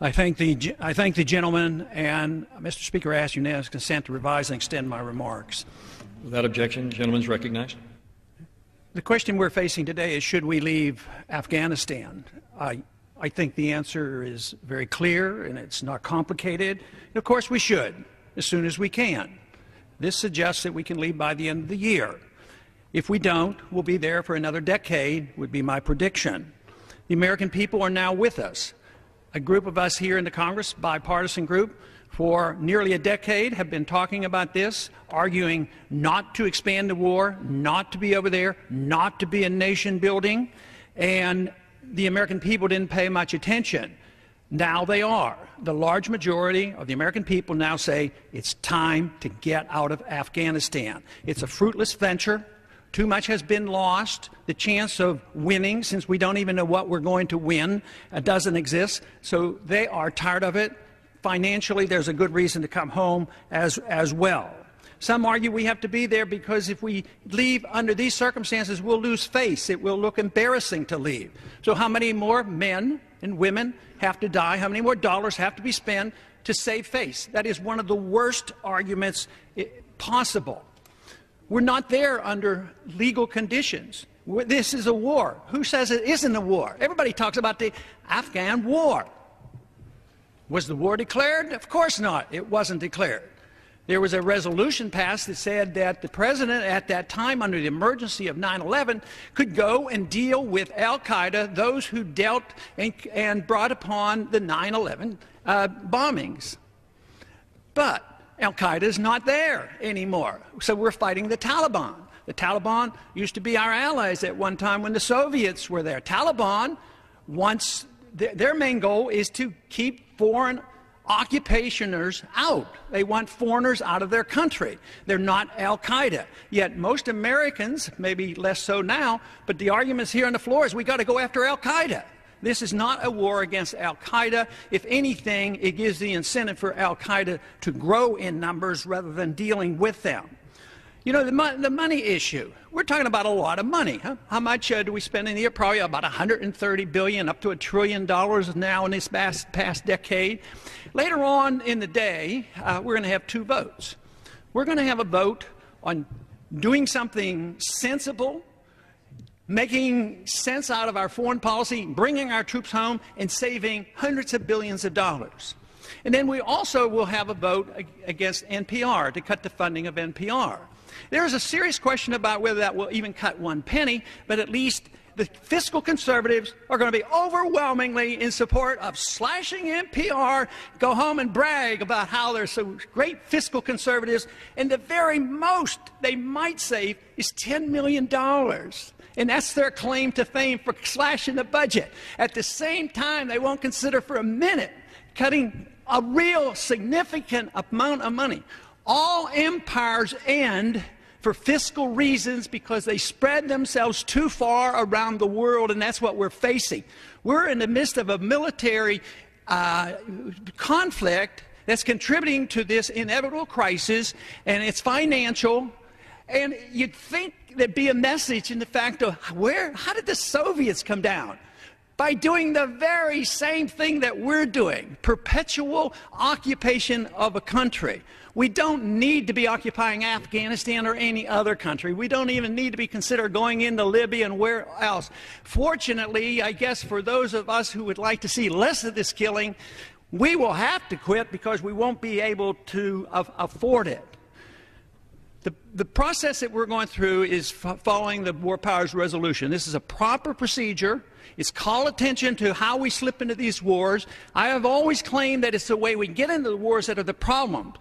I thank the gentleman, and Mr. Speaker, I ask unanimous consent to revise and extend my remarks. Without objection, the gentleman is recognized. The question we're facing today is, should we leave Afghanistan? I think the answer is very clear, and it's not complicated. And of course, we should, as soon as we can. This suggests that we can leave by the end of the year. If we don't, we'll be there for another decade, would be my prediction. The American people are now with us. A group of us here in the Congress, bipartisan group, for nearly a decade have been talking about this, arguing not to expand the war, not to be over there, not to be a nation building, and the American people didn't pay much attention. Now they are. The large majority of the American people now say it's time to get out of Afghanistan. It's a fruitless venture. Too much has been lost. The chance of winning, since we don't even know what we're going to win, doesn't exist. So they are tired of it. Financially, there's a good reason to come home as well. Some argue we have to be there because if we leave under these circumstances, we'll lose face. It will look embarrassing to leave. So how many more men and women have to die? How many more dollars have to be spent to save face? That is one of the worst arguments possible. We're not there under legal conditions. This is a war. Who says it isn't a war? Everybody talks about the Afghan war. Was the war declared? Of course not. It wasn't declared. There was a resolution passed that said that the president at that time, under the emergency of 9/11, could go and deal with al-Qaeda, those who dealt and brought upon the 9/11 bombings. But al-Qaeda is not there anymore, so we're fighting the Taliban. The Taliban used to be our allies at one time when the Soviets were there. Taliban wants, their main goal is to keep foreign occupationers out. They want foreigners out of their country. They're not al-Qaeda. Yet most Americans, maybe less so now, but the arguments here on the floor is we got to go after al-Qaeda. This is not a war against al-Qaeda. If anything, it gives the incentive for al-Qaeda to grow in numbers rather than dealing with them. You know, the money issue, we're talking about a lot of money. Huh? How much do we spend in the year? Probably about $130 billion, up to $1 trillion now in this past decade. Later on in the day, we're going to have two votes. We're going to have a vote on doing something sensible, making sense out of our foreign policy, bringing our troops home, and saving hundreds of billions of dollars. And then we also will have a vote against NPR, to cut the funding of NPR. There is a serious question about whether that will even cut one penny, but at least the fiscal conservatives are going to be overwhelmingly in support of slashing NPR, go home and brag about how they're so great fiscal conservatives, and the very most they might save is $10 million. And that's their claim to fame for slashing the budget. At the same time, they won't consider for a minute cutting a real significant amount of money. All empires end for fiscal reasons because they spread themselves too far around the world, and that's what we're facing. We're in the midst of a military conflict that's contributing to this inevitable crisis, and it's financial. And you'd think there'd be a message in the fact of how did the Soviets come down? By doing the very same thing that we're doing, perpetual occupation of a country. We don't need to be occupying Afghanistan or any other country. We don't even need to be considered going into Libya and where else. Fortunately, I guess for those of us who would like to see less of this killing, we will have to quit because we won't be able to afford it. The process that we're going through is following the War Powers Resolution. This is a proper procedure. It's call attention to how we slip into these wars. I have always claimed that it's the way we get into the wars that are the problem.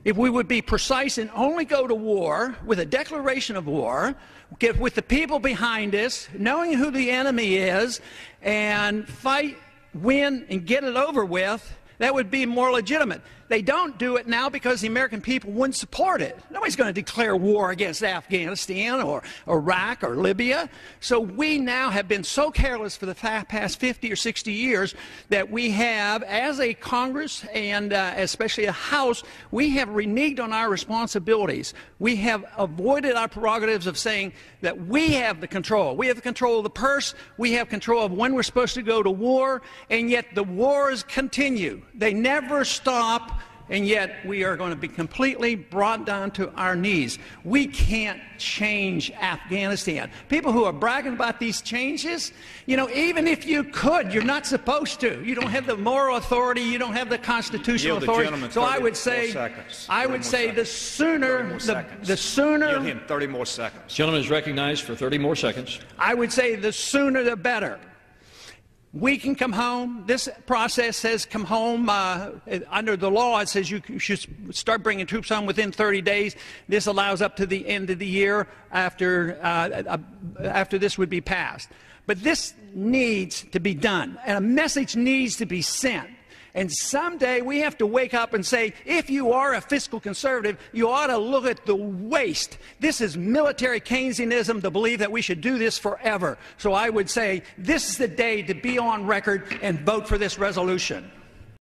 If we would be precise and only go to war with a declaration of war, get with the people behind us, knowing who the enemy is, and fight, win, and get it over with, that would be more legitimate. They don't do it now because the American people wouldn't support it. Nobody's going to declare war against Afghanistan or Iraq or Libya. So we now have been so careless for the past 50 or 60 years that we have, as a Congress and especially a House, we have reneged on our responsibilities. We have avoided our prerogatives of saying that we have the control. We have the control of the purse. We have control of when we're supposed to go to war, and yet the wars continue. They never stop. And yet we are going to be completely brought down to our knees. We can't change Afghanistan. People who are bragging about these changes, you know, even if you could, you're not supposed to. You don't have the moral authority. You don't have the constitutional authority. So I would say, the sooner, the sooner. Yield him 30 more seconds. Gentleman is recognized for 30 more seconds. I would say the sooner the better. We can come home. This process says come home. Under the law, it says you should start bringing troops home within 30 days. This allows up to the end of the year after this would be passed. But this needs to be done, and a message needs to be sent. And someday we have to wake up and say, if you are a fiscal conservative, you ought to look at the waste. This is military Keynesianism to believe that we should do this forever. So I would say this is the day to be on record and vote for this resolution.